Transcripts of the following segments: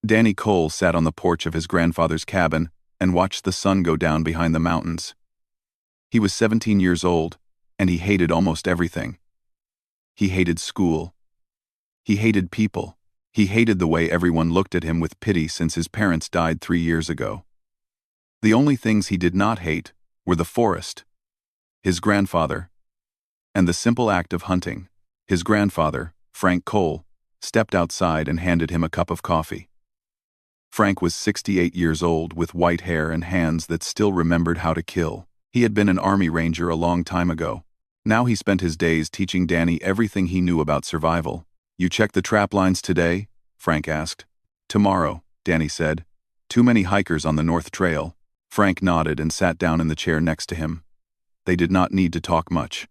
Danny Cole sat on the porch of his grandfather's cabin and watched the sun go down behind the mountains. He was 17 years old, and he hated almost everything. He hated school. He hated people. He hated the way everyone looked at him with pity since his parents died 3 years ago. The only things he did not hate were the forest, his grandfather, and the simple act of hunting. His grandfather, Frank Cole, stepped outside and handed him a cup of coffee. Frank was 68 years old with white hair and hands that still remembered how to kill. He had been an army ranger a long time ago. Now he spent his days teaching Danny everything he knew about survival. "You checked the trap lines today?" Frank asked. "Tomorrow," Danny said. "Too many hikers on the North Trail." Frank nodded and sat down in the chair next to him. They did not need to talk much.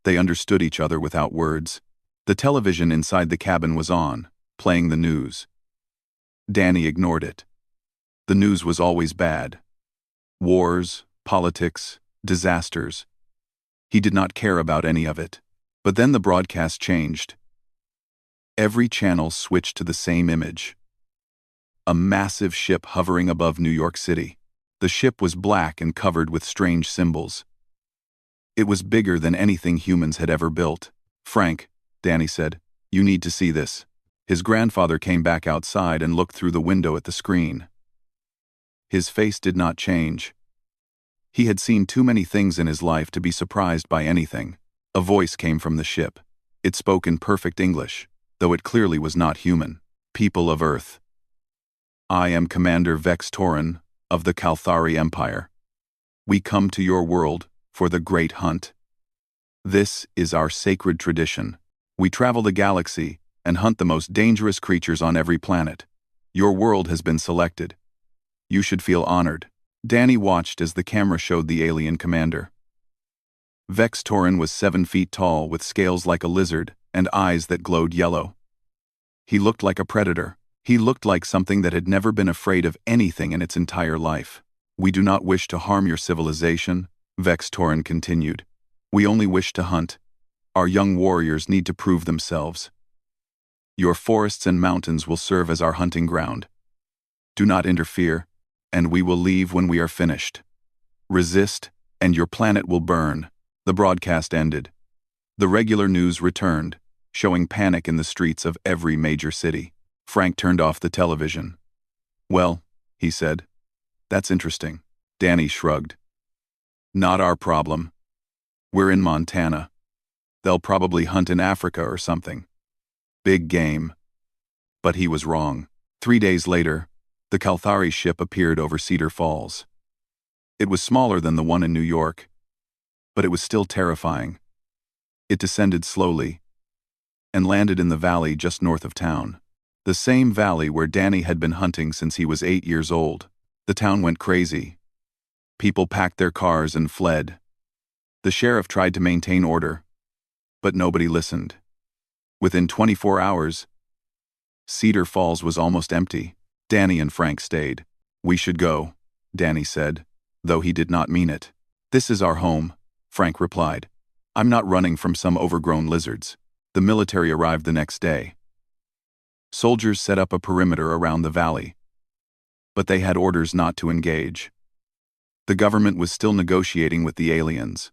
They understood each other without words. The television inside the cabin was on, playing the news. Danny ignored it. The news was always bad. Wars, politics, disasters. He did not care about any of it. But then the broadcast changed. Every channel switched to the same image. A massive ship hovering above New York City. The ship was black and covered with strange symbols. It was bigger than anything humans had ever built. "Frank," Danny said, "you need to see this." His grandfather came back outside and looked through the window at the screen. His face did not change. He had seen too many things in his life to be surprised by anything. A voice came from the ship. It spoke in perfect English, though it clearly was not human. "People of Earth. I am Commander Vex Torin of the Kalthari Empire. We come to your world for the Great Hunt. This is our sacred tradition. We travel the galaxy and hunt the most dangerous creatures on every planet. Your world has been selected. You should feel honored." Danny watched as the camera showed the alien commander. Vex Torin was 7 feet tall with scales like a lizard and eyes that glowed yellow. He looked like a predator. He looked like something that had never been afraid of anything in its entire life. "We do not wish to harm your civilization," Vex Torin continued. "We only wish to hunt. Our young warriors need to prove themselves. Your forests and mountains will serve as our hunting ground. Do not interfere, and we will leave when we are finished. Resist, and your planet will burn." The broadcast ended. The regular news returned, showing panic in the streets of every major city. Frank turned off the television. "Well," he said, "that's interesting." Danny shrugged. "Not our problem. We're in Montana. They'll probably hunt in Africa or something. Big game." But he was wrong. 3 days later, the Kalthari ship appeared over Cedar Falls. It was smaller than the one in New York, but it was still terrifying. It descended slowly and landed in the valley just north of town. The same valley where Danny had been hunting since he was 8 years old. The town went crazy. People packed their cars and fled. The sheriff tried to maintain order, but nobody listened. Within 24 hours, Cedar Falls was almost empty. Danny and Frank stayed. "We should go," Danny said, though he did not mean it. "This is our home," Frank replied. "I'm not running from some overgrown lizards." The military arrived the next day. Soldiers set up a perimeter around the valley, but they had orders not to engage. The government was still negotiating with the aliens.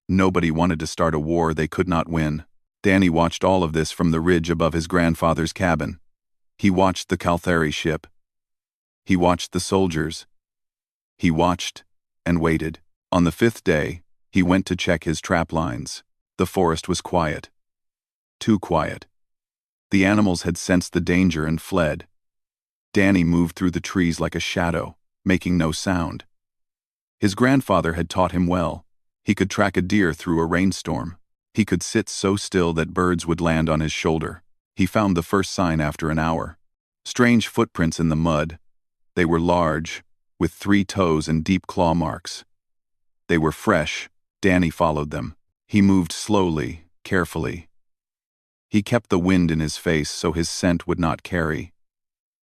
Nobody wanted to start a war they could not win. Danny watched all of this from the ridge above his grandfather's cabin. He watched the Kalthari ship. He watched the soldiers. He watched and waited. On the 5th day, he went to check his trap lines. The forest was quiet. Too quiet. The animals had sensed the danger and fled. Danny moved through the trees like a shadow, making no sound. His grandfather had taught him well. He could track a deer through a rainstorm. He could sit so still that birds would land on his shoulder. He found the first sign after an hour. Strange footprints in the mud. They were large, with 3 toes and deep claw marks. They were fresh. Danny followed them. He moved slowly, carefully. He kept the wind in his face so his scent would not carry.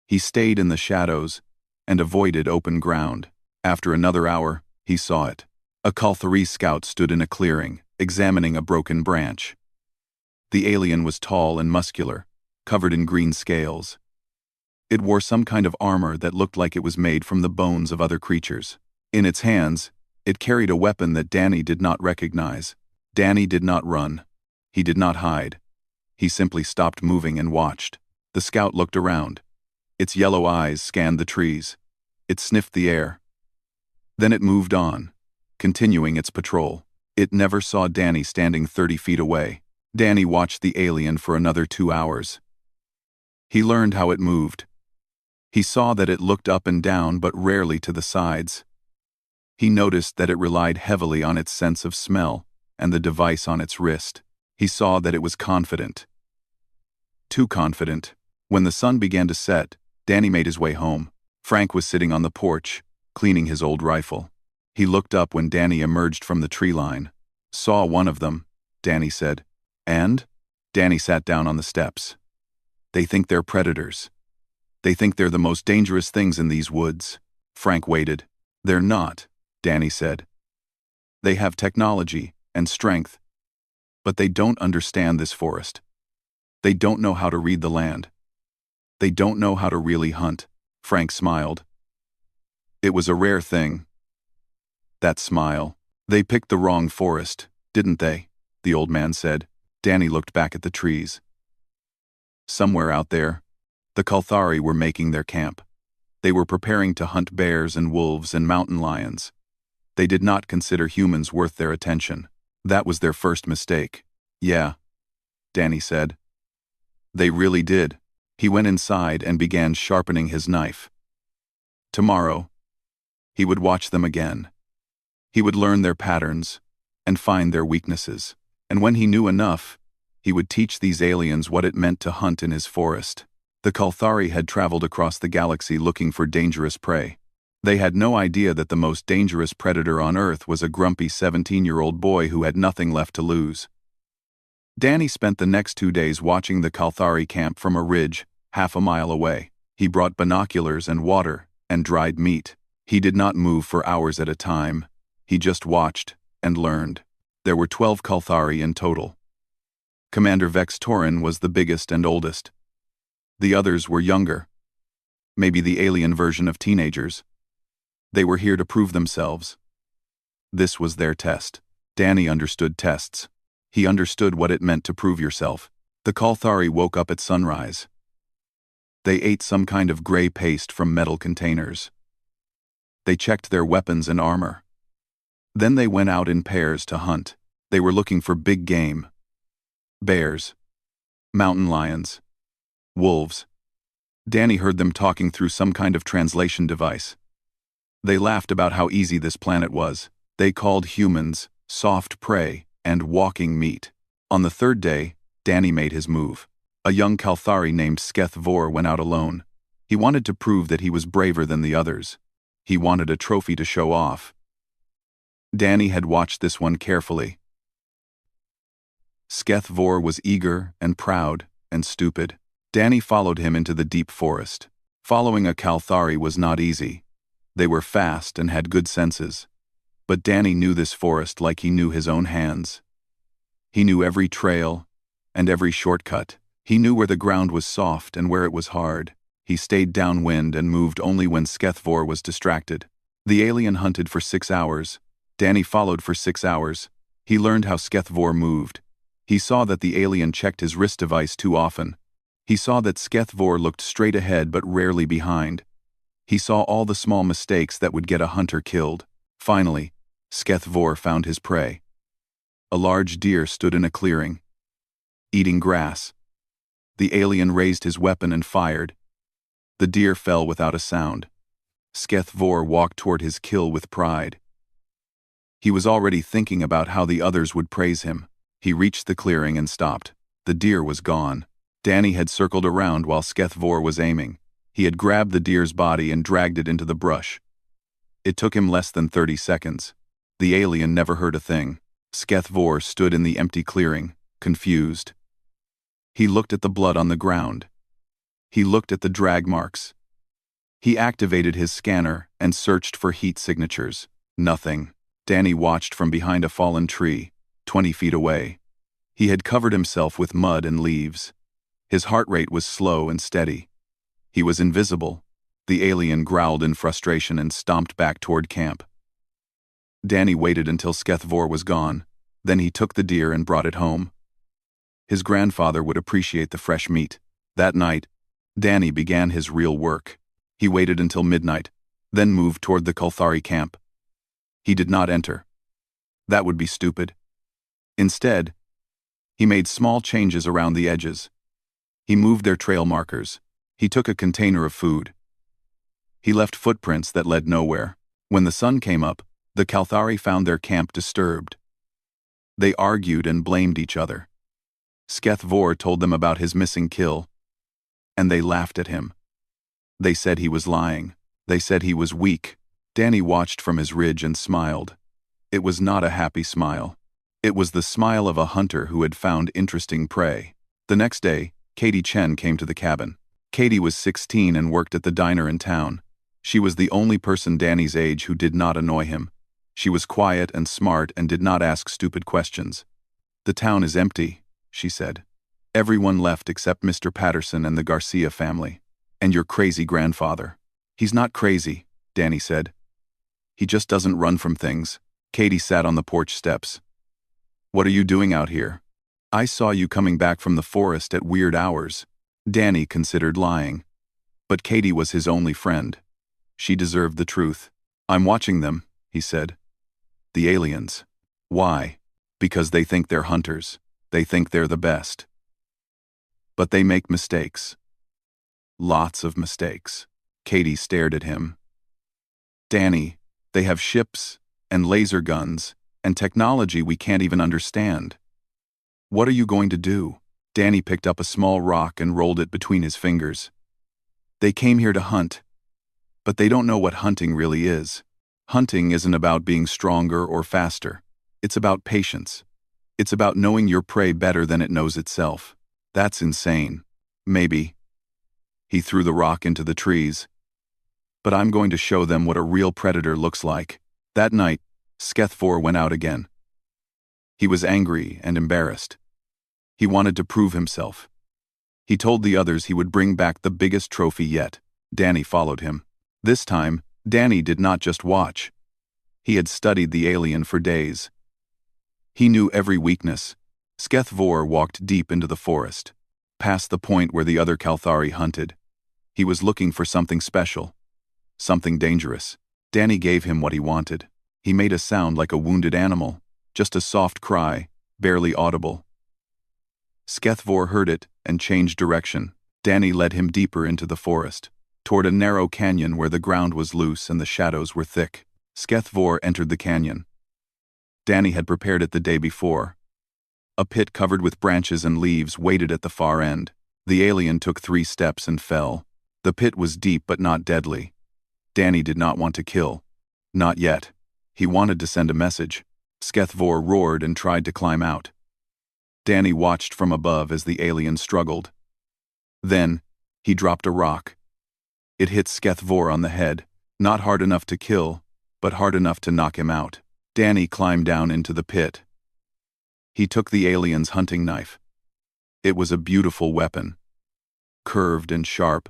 He stayed in the shadows and avoided open ground. After another hour, he saw it. A Kalthari scout stood in a clearing, examining a broken branch. The alien was tall and muscular, covered in green scales. It wore some kind of armor that looked like it was made from the bones of other creatures. In its hands, it carried a weapon that Danny did not recognize. Danny did not run. He did not hide. He simply stopped moving and watched. The scout looked around. Its yellow eyes scanned the trees. It sniffed the air. Then it moved on, continuing its patrol. It never saw Danny standing 30 feet away. Danny watched the alien for another 2 hours. He learned how it moved. He saw that it looked up and down but rarely to the sides. He noticed that it relied heavily on its sense of smell and the device on its wrist. He saw that it was confident. Too confident. When the sun began to set, Danny made his way home. Frank was sitting on the porch, cleaning his old rifle. He looked up when Danny emerged from the tree line. "Saw one of them," Danny said. "And?" Danny sat down on the steps. "They think they're predators. They think they're the most dangerous things in these woods." Frank waited. "They're not," Danny said. "They have technology and strength, but they don't understand this forest. They don't know how to read the land. They don't know how to really hunt." Frank smiled. It was a rare thing. That smile. "They picked the wrong forest, didn't they?" the old man said. Danny looked back at the trees. Somewhere out there, the Kalthari were making their camp. They were preparing to hunt bears and wolves and mountain lions. They did not consider humans worth their attention. That was their first mistake. "Yeah," Danny said. "They really did." He went inside and began sharpening his knife. Tomorrow, he would watch them again. He would learn their patterns and find their weaknesses. And when he knew enough, he would teach these aliens what it meant to hunt in his forest. The Kalthari had traveled across the galaxy looking for dangerous prey. They had no idea that the most dangerous predator on Earth was a grumpy 17-year-old boy who had nothing left to lose. Danny spent the next 2 days watching the Kalthari camp from a ridge, half a mile away. He brought binoculars and water and dried meat. He did not move for hours at a time. He just watched and learned. There were 12 Kalthari in total. Commander Vex Torin was the biggest and oldest. The others were younger. Maybe the alien version of teenagers. They were here to prove themselves. This was their test. Danny understood tests. He understood what it meant to prove yourself. The Kalthari woke up at sunrise. They ate some kind of gray paste from metal containers. They checked their weapons and armor. Then they went out in pairs to hunt. They were looking for big game. Bears. Mountain lions. Wolves. Danny heard them talking through some kind of translation device. They laughed about how easy this planet was. They called humans soft prey and walking meat. On the third day, Danny made his move. A young Kalthari named Sketh Vor went out alone. He wanted to prove that he was braver than the others. He wanted a trophy to show off. Danny had watched this one carefully. Sketh Vor was eager and proud and stupid. Danny followed him into the deep forest. Following a Kalthari was not easy. They were fast and had good senses. But Danny knew this forest like he knew his own hands. He knew every trail and every shortcut. He knew where the ground was soft and where it was hard. He stayed downwind and moved only when Sketh Vor was distracted. The alien hunted for 6 hours. Danny followed for 6 hours. He learned how Sketh Vor moved. He saw that the alien checked his wrist device too often. He saw that Sketh Vor looked straight ahead but rarely behind. He saw all the small mistakes that would get a hunter killed. Finally, Sketh Vor found his prey. A large deer stood in a clearing, eating grass. The alien raised his weapon and fired. The deer fell without a sound. Sketh Vor walked toward his kill with pride. He was already thinking about how the others would praise him. He reached the clearing and stopped. The deer was gone. Danny had circled around while Sketh Vor was aiming. He had grabbed the deer's body and dragged it into the brush. It took him less than 30 seconds. The alien never heard a thing. Sketh Vor stood in the empty clearing, confused. He looked at the blood on the ground. He looked at the drag marks. He activated his scanner and searched for heat signatures. Nothing. Danny watched from behind a fallen tree, 20 feet away. He had covered himself with mud and leaves. His heart rate was slow and steady. He was invisible. The alien growled in frustration and stomped back toward camp. Danny waited until SciFY was gone. Then he took the deer and brought it home. His grandfather would appreciate the fresh meat. That night, Danny began his real work. He waited until midnight, then moved toward the Kalthari camp. He did not enter. That would be stupid. Instead, he made small changes around the edges. He moved their trail markers. He took a container of food. He left footprints that led nowhere. When the sun came up, the Kalthari found their camp disturbed. They argued and blamed each other. SciFY told them about his missing kill, and they laughed at him. They said he was lying. They said he was weak. Danny watched from his ridge and smiled. It was not a happy smile. It was the smile of a hunter who had found interesting prey. The next day, Katie Chen came to the cabin. Katie was 16 and worked at the diner in town. She was the only person Danny's age who did not annoy him. She was quiet and smart and did not ask stupid questions. "The town is empty," she said. "Everyone left except Mr. Patterson and the Garcia family. And your crazy grandfather." "He's not crazy," Danny said. "He just doesn't run from things." Katie sat on the porch steps. "What are you doing out here? I saw you coming back from the forest at weird hours." Danny considered lying. But Katie was his only friend. She deserved the truth. "I'm watching them," he said. "The aliens." "Why?" "Because they think they're hunters. They think they're the best. But they make mistakes. Lots of mistakes." Katie stared at him. "Danny, they have ships and laser guns and technology we can't even understand. What are you going to do?" Danny picked up a small rock and rolled it between his fingers. "They came here to hunt. But they don't know what hunting really is. Hunting isn't about being stronger or faster. It's about patience. It's about knowing your prey better than it knows itself. That's insane. Maybe." He threw the rock into the trees. "But I'm going to show them what a real predator looks like." That night, SciFY went out again. He was angry and embarrassed. He wanted to prove himself. He told the others he would bring back the biggest trophy yet. Danny followed him. This time, Danny did not just watch. He had studied the alien for days. He knew every weakness. SciFY walked deep into the forest, past the point where the other Kalthari hunted. He was looking for something special, something dangerous. Danny gave him what he wanted. He made a sound like a wounded animal, just a soft cry, barely audible. SciFY heard it and changed direction. Danny led him deeper into the forest, toward a narrow canyon where the ground was loose and the shadows were thick. SciFY entered the canyon. Danny had prepared it the day before. A pit covered with branches and leaves waited at the far end. The alien took 3 steps and fell. The pit was deep but not deadly. Danny did not want to kill. Not yet. He wanted to send a message. SciFY roared and tried to climb out. Danny watched from above as the alien struggled. Then, he dropped a rock. It hit SciFY on the head, not hard enough to kill, but hard enough to knock him out. Danny climbed down into the pit. He took the alien's hunting knife. It was a beautiful weapon, curved and sharp,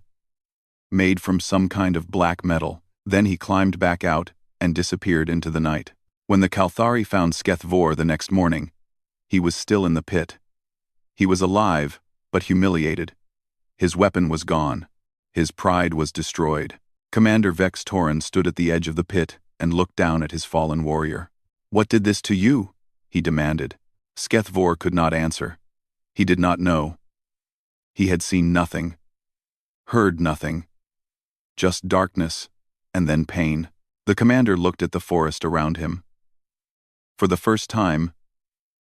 made from some kind of black metal. Then he climbed back out and disappeared into the night. When the Kalthari found SciFY the next morning, he was still in the pit. He was alive, but humiliated. His weapon was gone. His pride was destroyed. Commander Vex Torin stood at the edge of the pit and looked down at his fallen warrior. "What did this to you?" he demanded. SciFY could not answer. He did not know. He had seen nothing, heard nothing, just darkness and then pain. The commander looked at the forest around him. For the first time,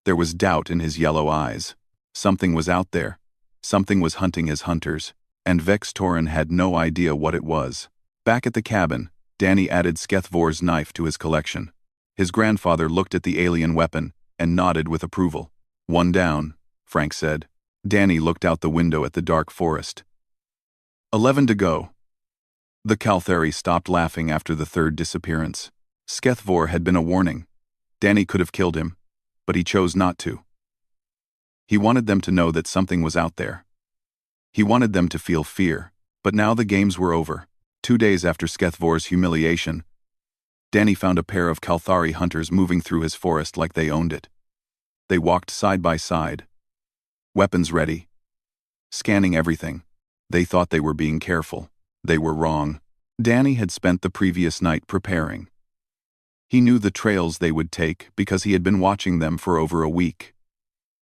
there was doubt in his yellow eyes. Something was out there. Something was hunting his hunters, and Vex Torin had no idea what it was. Back at the cabin, Danny added SciFY's knife to his collection. His grandfather looked at the alien weapon and nodded with approval. "One down," Frank said. Danny looked out the window at the dark forest. 11 to go. The Kalthari stopped laughing after the third disappearance. SciFY had been a warning. Danny could have killed him, but he chose not to. He wanted them to know that something was out there. He wanted them to feel fear. But now the games were over. 2 days after Skethvor's humiliation, Danny found a pair of Kalthari hunters moving through his forest like they owned it. They walked side by side, weapons ready, scanning everything. They thought they were being careful. They were wrong. Danny had spent the previous night preparing. He knew the trails they would take because he had been watching them for over a week.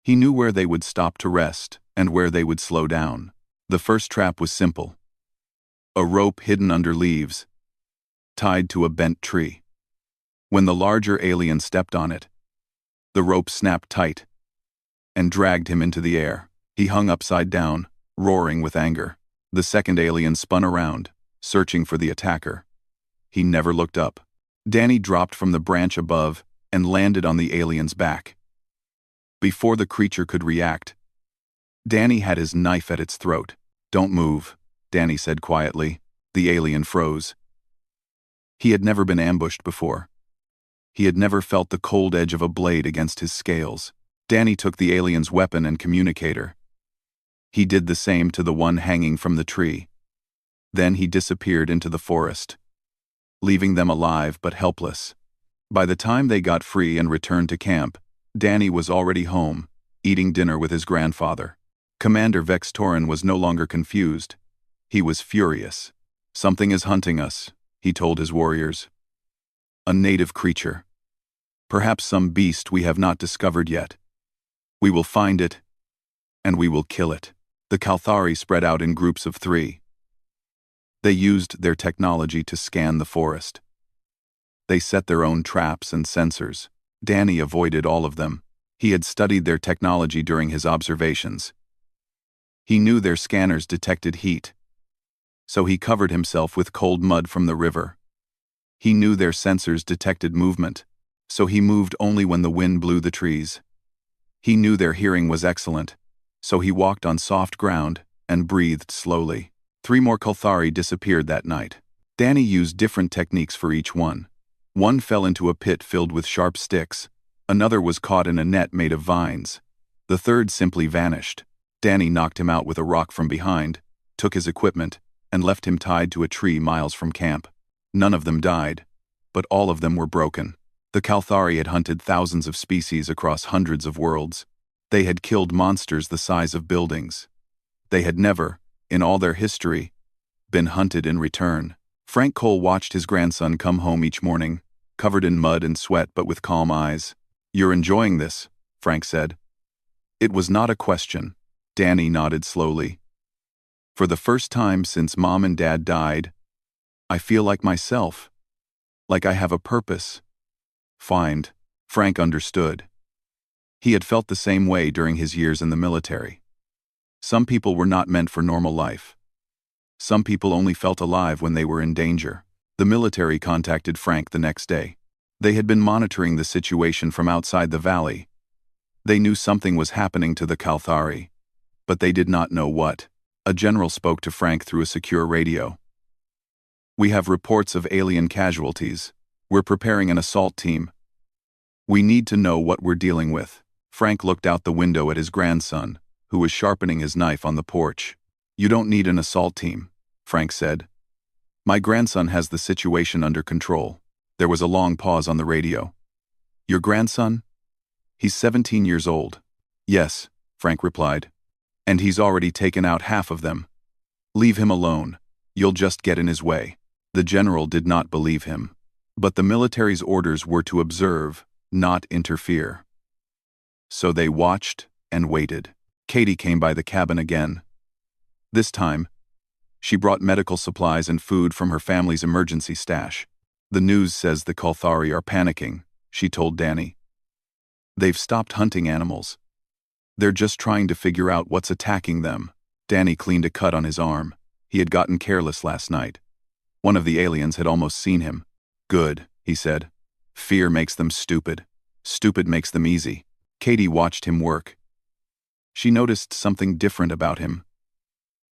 He knew where they would stop to rest and where they would slow down. The first trap was simple. A rope hidden under leaves, tied to a bent tree. When the larger alien stepped on it, the rope snapped tight and dragged him into the air. He hung upside down, roaring with anger. The second alien spun around, searching for the attacker. He never looked up. Danny dropped from the branch above and landed on the alien's back. Before the creature could react, Danny had his knife at its throat. "Don't move," Danny said quietly. The alien froze. He had never been ambushed before. He had never felt the cold edge of a blade against his scales. Danny took the alien's weapon and communicator. He did the same to the one hanging from the tree. Then he disappeared into the forest, leaving them alive but helpless. By the time they got free and returned to camp, Danny was already home, eating dinner with his grandfather. Commander Vex Torin was no longer confused. He was furious. "Something is hunting us," he told his warriors. "A native creature. Perhaps some beast we have not discovered yet. We will find it, and we will kill it." The Kalthari spread out in groups of 3. They used their technology to scan the forest. They set their own traps and sensors. Danny avoided all of them. He had studied their technology during his observations. He knew their scanners detected heat, so he covered himself with cold mud from the river. He knew their sensors detected movement, so he moved only when the wind blew the trees. He knew their hearing was excellent, so he walked on soft ground and breathed slowly. 3 more Kalthari disappeared that night. Danny used different techniques for each one. One fell into a pit filled with sharp sticks. Another was caught in a net made of vines. The third simply vanished. Danny knocked him out with a rock from behind, took his equipment, and left him tied to a tree miles from camp. None of them died, but all of them were broken. The Kalthari had hunted thousands of species across hundreds of worlds. They had killed monsters the size of buildings. They had never, in all their history, been hunted in return. Frank Cole watched his grandson come home each morning, covered in mud and sweat but with calm eyes. "You're enjoying this," Frank said. It was not a question. Danny nodded slowly. "For the first time since Mom and Dad died, I feel like myself. Like I have a purpose." "Find." Frank understood. He had felt the same way during his years in the military. Some people were not meant for normal life. Some people only felt alive when they were in danger. The military contacted Frank the next day. They had been monitoring the situation from outside the valley. They knew something was happening to the Kalthari, but they did not know what. A general spoke to Frank through a secure radio. "We have reports of alien casualties. We're preparing an assault team. We need to know what we're dealing with." Frank looked out the window at his grandson, who was sharpening his knife on the porch. "You don't need an assault team," Frank said. "My grandson has the situation under control." There was a long pause on the radio. "Your grandson? He's 17 years old." "Yes," Frank replied. "And he's already taken out half of them. Leave him alone. You'll just get in his way." The general did not believe him. But the military's orders were to observe, not interfere. So they watched and waited. Katie came by the cabin again. This time, she brought medical supplies and food from her family's emergency stash. "The news says the Kalthari are panicking," she told Danny. "They've stopped hunting animals. They're just trying to figure out what's attacking them." Danny cleaned a cut on his arm. He had gotten careless last night. One of the aliens had almost seen him. "Good," he said. "Fear makes them stupid. Stupid makes them easy." Katie watched him work. She noticed something different about him.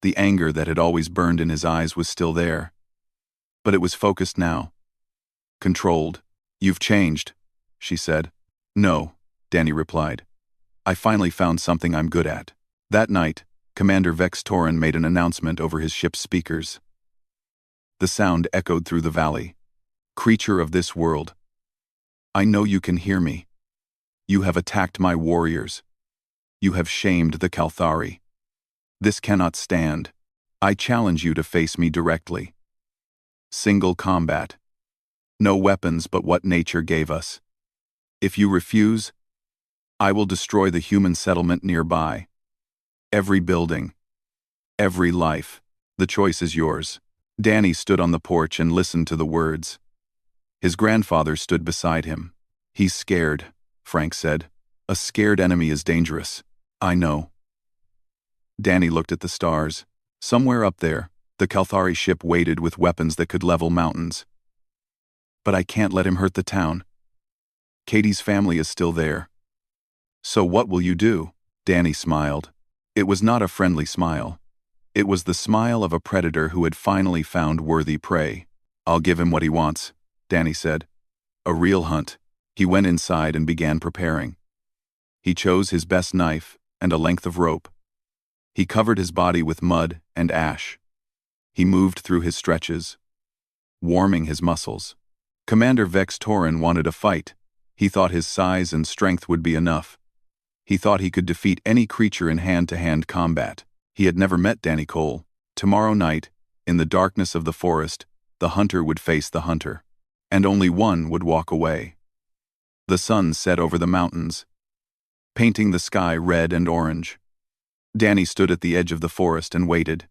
The anger that had always burned in his eyes was still there, but it was focused now. Controlled. "You've changed," she said. "No," Danny replied. "I finally found something I'm good at." That night, Commander Vex Torin made an announcement over his ship's speakers. The sound echoed through the valley. Creature of this world, I know you can hear me. You have attacked my warriors. You have shamed the Kalthari. This cannot stand. I challenge you to face me directly. Single combat. No weapons but what nature gave us. If you refuse, I will destroy the human settlement nearby. Every building. Every life. The choice is yours. Danny stood on the porch and listened to the words. His grandfather stood beside him. He's scared, Frank said. A scared enemy is dangerous. I know. Danny looked at the stars. Somewhere up there, the Kalthari ship waited with weapons that could level mountains. But I can't let him hurt the town. Katie's family is still there. So what will you do? Danny smiled. It was not a friendly smile. It was the smile of a predator who had finally found worthy prey. I'll give him what he wants, Danny said. A real hunt. He went inside and began preparing. He chose his best knife and a length of rope. He covered his body with mud and ash. He moved through his stretches, warming his muscles. Commander Vex Torin wanted a fight. He thought his size and strength would be enough. He thought he could defeat any creature in hand-to-hand combat. He had never met Danny Cole. Tomorrow night, in the darkness of the forest, the hunter would face the hunter, and only one would walk away. The sun set over the mountains, painting the sky red and orange. Danny stood at the edge of the forest and waited.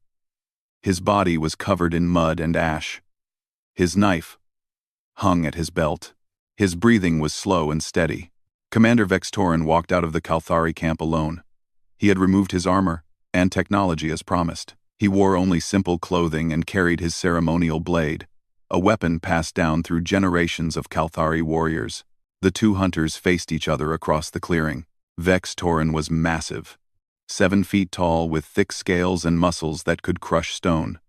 His body was covered in mud and ash. His knife hung at his belt. His breathing was slow and steady. Commander Vex Torin walked out of the Kalthari camp alone. He had removed his armor and technology as promised. He wore only simple clothing and carried his ceremonial blade, a weapon passed down through generations of Kalthari warriors. The two hunters faced each other across the clearing. Vex Torin was massive, 7 feet tall with thick scales and muscles that could crush stone.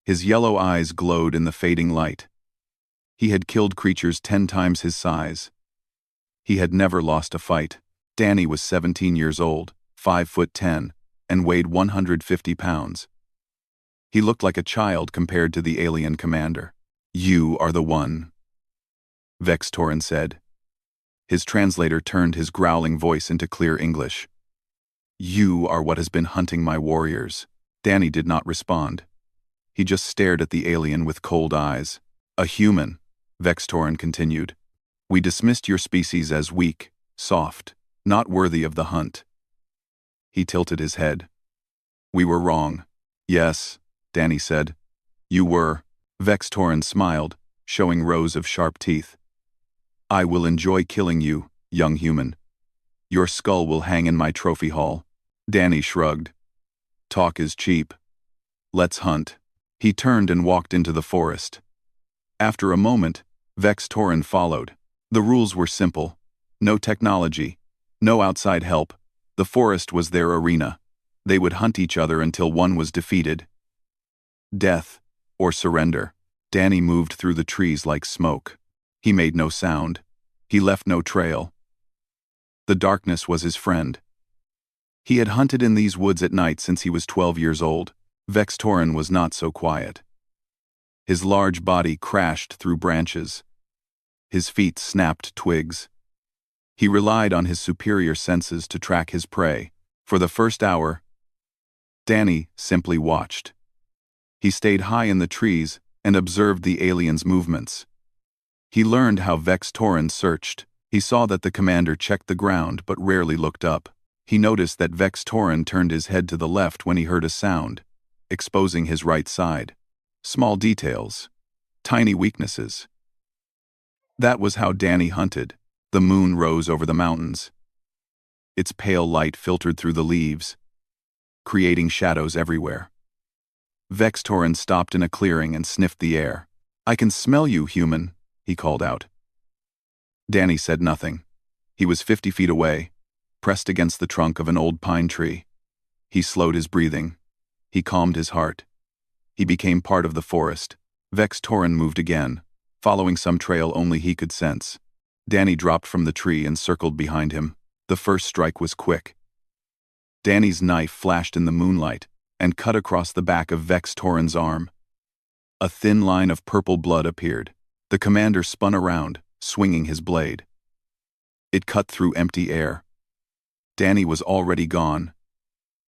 His yellow eyes glowed in the fading light. He had killed creatures 10 times his size. He had never lost a fight. Danny was 17 years old, 5'10", and weighed 150 pounds. He looked like a child compared to the alien commander. You are the one, Vex Torin said. His translator turned his growling voice into clear English. You are what has been hunting my warriors. Danny did not respond. He just stared at the alien with cold eyes. A human, Vex Torin continued. We dismissed your species as weak, soft, not worthy of the hunt. He tilted his head. We were wrong. Yes, Danny said. You were. Vex Torin smiled, showing rows of sharp teeth. I will enjoy killing you, young human. Your skull will hang in my trophy hall. Danny shrugged. Talk is cheap. Let's hunt. He turned and walked into the forest. After a moment, Vex Torin followed. The rules were simple. No technology. No outside help. The forest was their arena. They would hunt each other until one was defeated. Death or surrender. Danny moved through the trees like smoke. He made no sound. He left no trail. The darkness was his friend. He had hunted in these woods at night since he was 12 years old. Vex Torin was not so quiet. His large body crashed through branches. His feet snapped twigs. He relied on his superior senses to track his prey. For the first hour, Danny simply watched. He stayed high in the trees and observed the alien's movements. He learned how Vex Torin searched. He saw that the commander checked the ground but rarely looked up. He noticed that Vex Torin turned his head to the left when he heard a sound, exposing his right side. Small details. Tiny weaknesses. That was how Danny hunted. The moon rose over the mountains. Its pale light filtered through the leaves, creating shadows everywhere. Vex Torin stopped in a clearing and sniffed the air. I can smell you, human, he called out. Danny said nothing. He was 50 feet away, pressed against the trunk of an old pine tree. He slowed his breathing. He calmed his heart. He became part of the forest. Vex Torin moved again, following some trail only he could sense. Danny dropped from the tree and circled behind him. The first strike was quick. Danny's knife flashed in the moonlight and cut across the back of Vex Torin's arm. A thin line of purple blood appeared. The commander spun around, swinging his blade. It cut through empty air. Danny was already gone.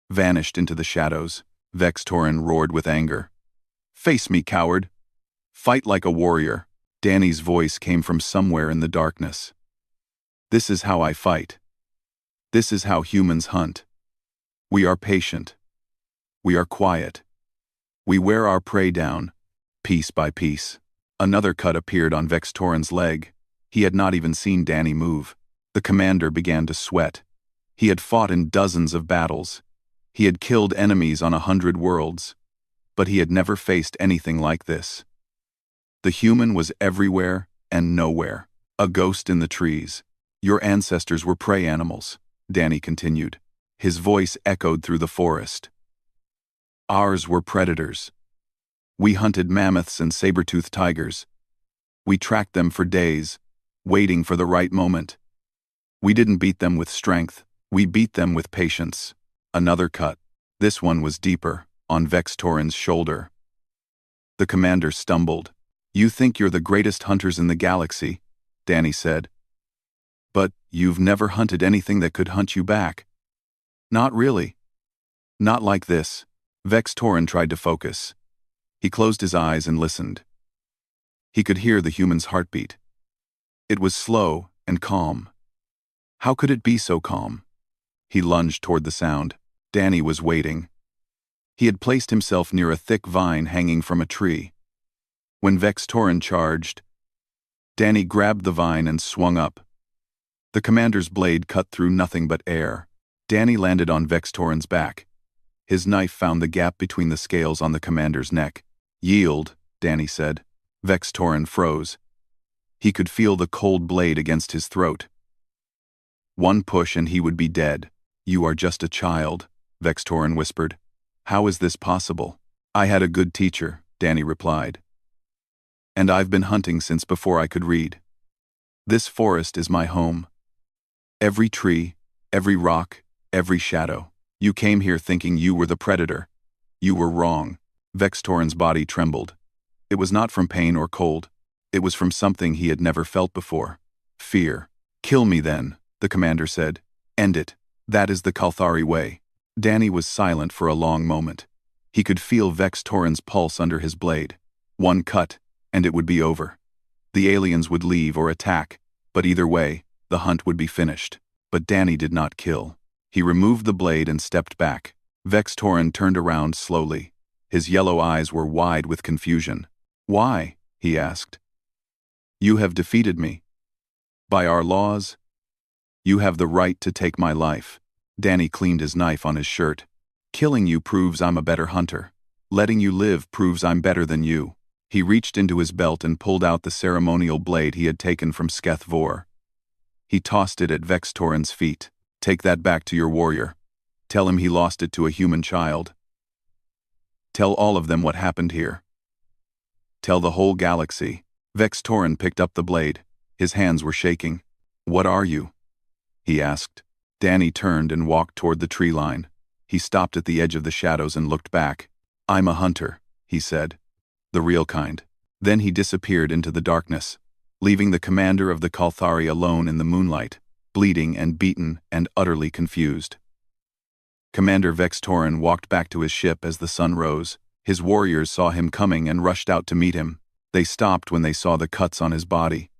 Vanished into the shadows. Vex Torin roared with anger. "Face me, coward! Fight like a warrior!" Danny's voice came from somewhere in the darkness. "This is how I fight. This is how humans hunt. We are patient. We are quiet. We wear our prey down, piece by piece." Another cut appeared on Vex Torin's leg. He had not even seen Danny move. The commander began to sweat. He had fought in dozens of battles. He had killed enemies on 100 worlds. But he had never faced anything like this. The human was everywhere and nowhere. A ghost in the trees. "Your ancestors were prey animals," Danny continued. His voice echoed through the forest. "Ours were predators. We hunted mammoths and saber-toothed tigers. We tracked them for days, waiting for the right moment. We didn't beat them with strength, we beat them with patience." Another cut. This one was deeper, on Vex Torin's shoulder. The commander stumbled. "You think you're the greatest hunters in the galaxy," Danny said. "But you've never hunted anything that could hunt you back." "Not really. Not like this." Vex Torin tried to focus. He closed his eyes and listened. He could hear the human's heartbeat. It was slow and calm. How could it be so calm? He lunged toward the sound. Danny was waiting. He had placed himself near a thick vine hanging from a tree. When Vex Torin charged, Danny grabbed the vine and swung up. The commander's blade cut through nothing but air. Danny landed on Vex Torin's back. His knife found the gap between the scales on the commander's neck. "Yield," Danny said. Vex Torin froze. He could feel the cold blade against his throat. One push and he would be dead. "You are just a child," Vex Torin whispered. "How is this possible?" "I had a good teacher," Danny replied. "And I've been hunting since before I could read. This forest is my home. Every tree, every rock, every shadow. You came here thinking you were the predator. You were wrong." Vex Torin's body trembled. It was not from pain or cold. It was from something he had never felt before. Fear. "Kill me then," the commander said. "End it. That is the Kalthari way." Danny was silent for a long moment. He could feel Vex Torin's pulse under his blade. One cut, and it would be over. The aliens would leave or attack, but either way, the hunt would be finished. But Danny did not kill. He removed the blade and stepped back. Vex Torin turned around slowly. His yellow eyes were wide with confusion. "Why?" he asked. "You have defeated me. By our laws, you have the right to take my life." Danny cleaned his knife on his shirt. "Killing you proves I'm a better hunter. Letting you live proves I'm better than you." He reached into his belt and pulled out the ceremonial blade he had taken from Sketh Vor. He tossed it at Vex Torin's feet. "Take that back to your warrior. Tell him he lost it to a human child. Tell all of them what happened here. Tell the whole galaxy." Vex Torin picked up the blade. His hands were shaking. "What are you?" he asked. Danny turned and walked toward the tree line. He stopped at the edge of the shadows and looked back. "I'm a hunter," he said. "The real kind." Then he disappeared into the darkness, leaving the commander of the Kalthari alone in the moonlight, bleeding and beaten and utterly confused. Commander Vex Torin walked back to his ship as the sun rose. His warriors saw him coming and rushed out to meet him. They stopped when they saw the cuts on his body.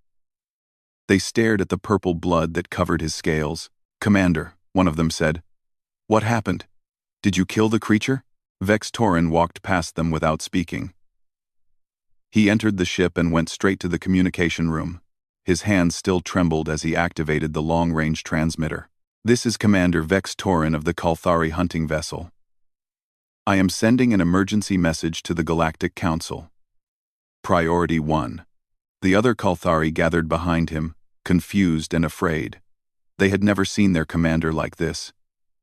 They stared at the purple blood that covered his scales. "Commander," one of them said, "what happened? Did you kill the creature?" Vex Torin walked past them without speaking. He entered the ship and went straight to the communication room. His hands still trembled as he activated the long-range transmitter. "This is Commander Vex Torin of the Kalthari hunting vessel. I am sending an emergency message to the Galactic Council. Priority 1. The other Kalthari gathered behind him, confused and afraid. They had never seen their commander like this.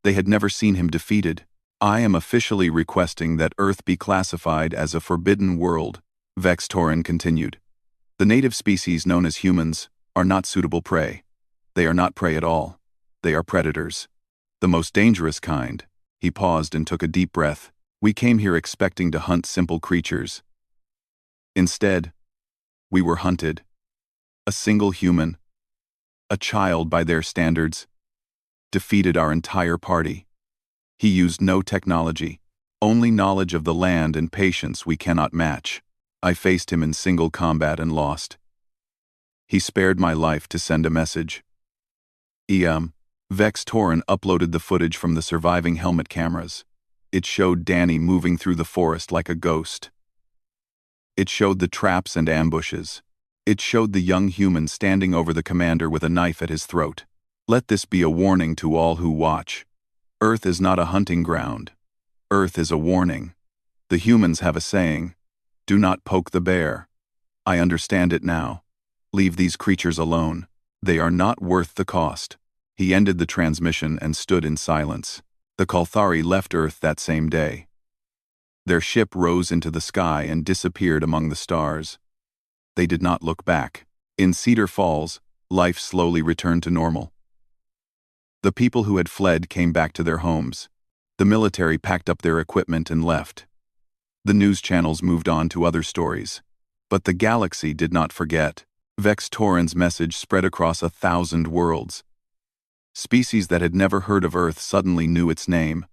They had never seen him defeated. "I am officially requesting that Earth be classified as a forbidden world," Vex Torin continued. "The native species known as humans are not suitable prey. They are not prey at all. They are predators. The most dangerous kind. He paused and took a deep breath. We came here expecting to hunt simple creatures. Instead, we were hunted. A single human, a child by their standards, defeated our entire party. He used no technology, only knowledge of the land and patience we cannot match. I faced him in single combat and lost. He spared my life to send a message. Vex Torin uploaded the footage from the surviving helmet cameras. It showed Danny moving through the forest like a ghost. It showed the traps and ambushes. It showed the young human standing over the commander with a knife at his throat. Let this be a warning to all who watch. Earth is not a hunting ground. Earth is a warning. The humans have a saying, "Do not poke the bear." I understand it now. Leave these creatures alone. They are not worth the cost. He ended the transmission and stood in silence. The Kalthari left Earth that same day. Their ship rose into the sky and disappeared among the stars. They did not look back. In Cedar Falls, life slowly returned to normal. The people who had fled came back to their homes. The military packed up their equipment and left. The news channels moved on to other stories. But the galaxy did not forget. Vex Torin's message spread across 1,000 worlds. Species that had never heard of Earth suddenly knew its name.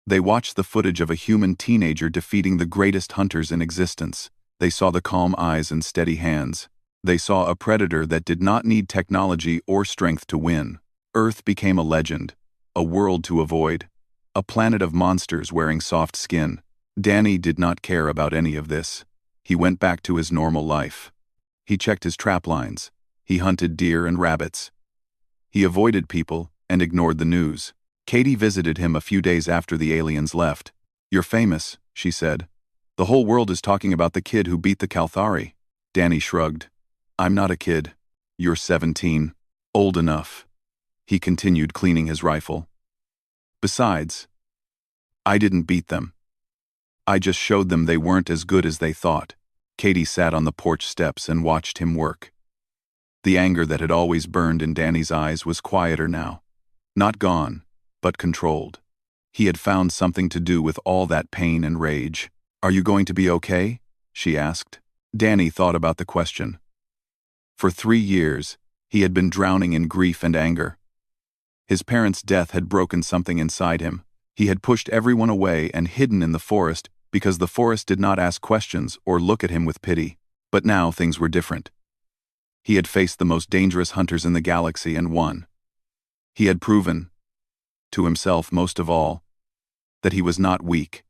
They watched the footage of a human teenager defeating the greatest hunters in existence. They saw the calm eyes and steady hands. They saw a predator that did not need technology or strength to win. Earth became a legend, a world to avoid, a planet of monsters wearing soft skin. Danny did not care about any of this. He went back to his normal life. He checked his trap lines. He hunted deer and rabbits. He avoided people and ignored the news. Katie visited him a few days after the aliens left. "You're famous," she said. "The whole world is talking about the kid who beat the Kalthari." Danny shrugged. "I'm not a kid. You're 17. Old enough." He continued cleaning his rifle. "Besides, I didn't beat them. I just showed them they weren't as good as they thought." Katie sat on the porch steps and watched him work. The anger that had always burned in Danny's eyes was quieter now. Not gone, but controlled. He had found something to do with all that pain and rage. "Are you going to be okay?" she asked. Danny thought about the question. For 3 years, he had been drowning in grief and anger. His parents' death had broken something inside him. He had pushed everyone away and hidden in the forest because the forest did not ask questions or look at him with pity. But now things were different. He had faced the most dangerous hunters in the galaxy and won. He had proven, to himself most of all, that he was not weak.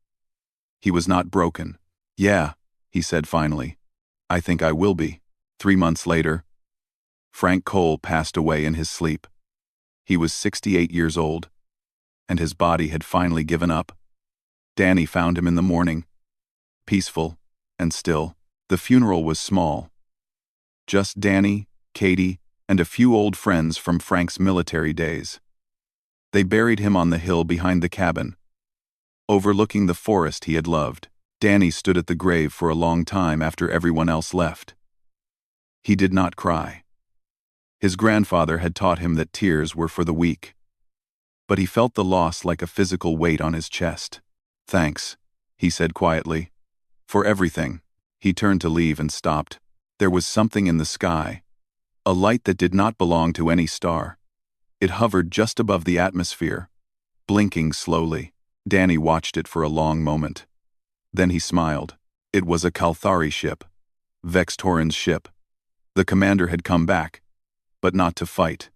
He was not broken. "Yeah," he said finally. "I think I will be." 3 months later, Frank Cole passed away in his sleep. He was 68 years old, and his body had finally given up. Danny found him in the morning, peaceful and still. The funeral was small. Just Danny, Katie, and a few old friends from Frank's military days. They buried him on the hill behind the cabin, overlooking the forest he had loved. Danny stood at the grave for a long time after everyone else left. He did not cry. His grandfather had taught him that tears were for the weak. But he felt the loss like a physical weight on his chest. "Thanks," he said quietly. "For everything." He turned to leave and stopped. There was something in the sky, a light that did not belong to any star. It hovered just above the atmosphere, blinking slowly. Danny watched it for a long moment. Then he smiled. It was a Kalthari ship, Vex Torin's ship. The commander had come back, but not to fight,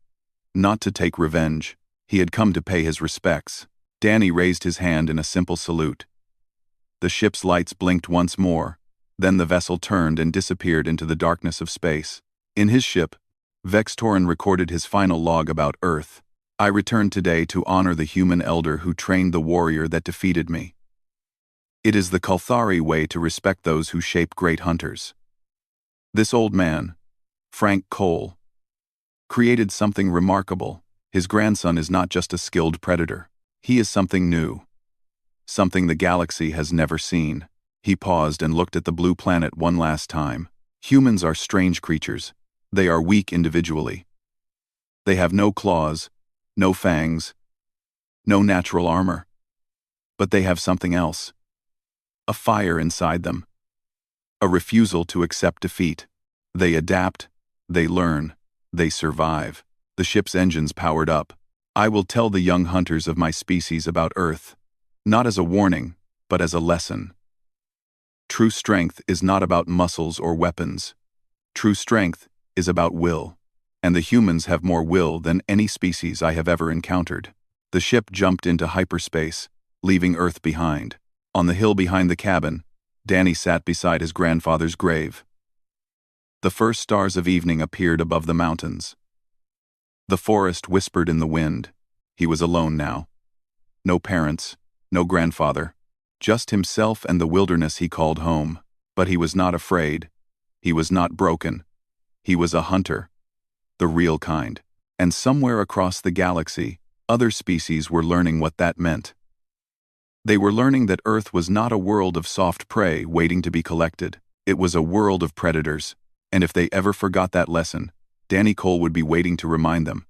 not to take revenge. He had come to pay his respects. Danny raised his hand in a simple salute. The ship's lights blinked once more. Then the vessel turned and disappeared into the darkness of space. In his ship, Vex Torin recorded his final log about Earth. "I returned today to honor the human elder who trained the warrior that defeated me. It is the Kalthari way to respect those who shape great hunters. This old man, Frank Cole, created something remarkable. His grandson is not just a skilled predator. He is something new. Something the galaxy has never seen." He paused and looked at the blue planet one last time. Humans are strange creatures. They are weak individually. They have no claws, no fangs, no natural armor. But they have something else. A fire inside them. A refusal to accept defeat. They adapt, they learn, they survive. The ship's engines powered up. I will tell the young hunters of my species about Earth, not as a warning, but as a lesson. True strength is not about muscles or weapons. True strength is about will, and the humans have more will than any species I have ever encountered. The ship jumped into hyperspace, leaving Earth behind. On the hill behind the cabin, Danny sat beside his grandfather's grave. The first stars of evening appeared above the mountains. The forest whispered in the wind. He was alone now. No parents, no grandfather, just himself and the wilderness he called home. But he was not afraid. He was not broken. He was a hunter, the real kind. And somewhere across the galaxy, other species were learning what that meant. They were learning that Earth was not a world of soft prey waiting to be collected. It was a world of predators. And if they ever forgot that lesson, Danny Cole would be waiting to remind them.